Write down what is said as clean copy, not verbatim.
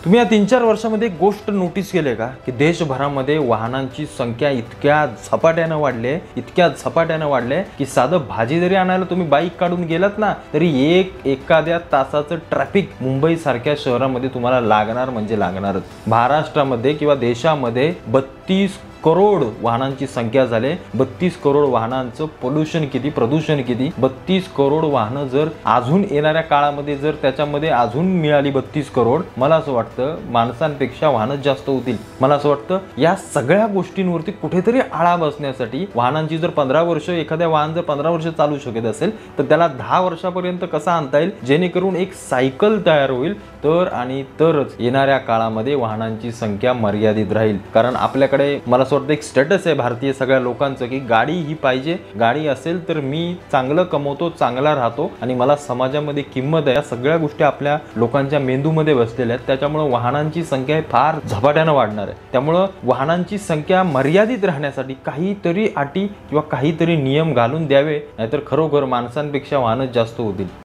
तुम्ही या 3-4 वर्षामध्ये एक गोष्ट नोटीस केली का की देशभरामध्ये वाहनांची संख्या इतक्या झपाट्याने वाढले की साधं भाजी जरी आणायला तुम्ही बाईक काढून गेलात ना तरी एखाद्या तासाचं ट्रॅफिक मुंबई सारख्या शहरामध्ये तुम्हाला लागणार म्हणजे लागणारच। महाराष्ट्रामध्ये किंवा देशामध्ये 32 करोड वाहनांची संख्या झाले। 32 करोड वाहनांचं प्रदूषण किती 32 करोड वाहनं जर अजून येणाऱ्या काळामध्ये जर त्याच्यामध्ये अजून मिळाली 32 करोड, मला असं वाटतं माणसांपेक्षा वाहनच जास्त होतील। मला असं वाटतं या सगळ्या गोष्टींवरती कुठेतरी आळा बसण्यासाठी वाहनांची जर 15 वर्ष एखाद्या वाहन जर 15 वर्ष चालू शकत असेल तर त्याला 10 वर्षापर्यंत कसं आणता येईल जेणेकरून एक सायकल तयार होईल तरच येणाऱ्या काळामध्ये वाहनांची संख्या मर्यादित राहील। कारण आपल्याकडे मला एक स्टेटस आहे भारतीय सगळ्या लोकांचं की गाडी ही पाहिजे, गाडी असेल तर मी चांगलं कमवतो, चांगला राहतो आणि मला समाजामध्ये किंमत आहे। या सगळ्या गोष्टी आपल्या लोकांच्या मेंदूमध्ये बसलेल्या आहेत, त्याच्यामुळे वाहनांची संख्या फार झपाट्याने वाढणार आहे। त्यामुळे वाहनांची संख्या मर्यादित राहण्यासाठी काहीतरी अटी किंवा काहीतरी नियम घालून द्यावे, नाहीतर खरोखर माणसांपेक्षा वाहनच जास्त होतील।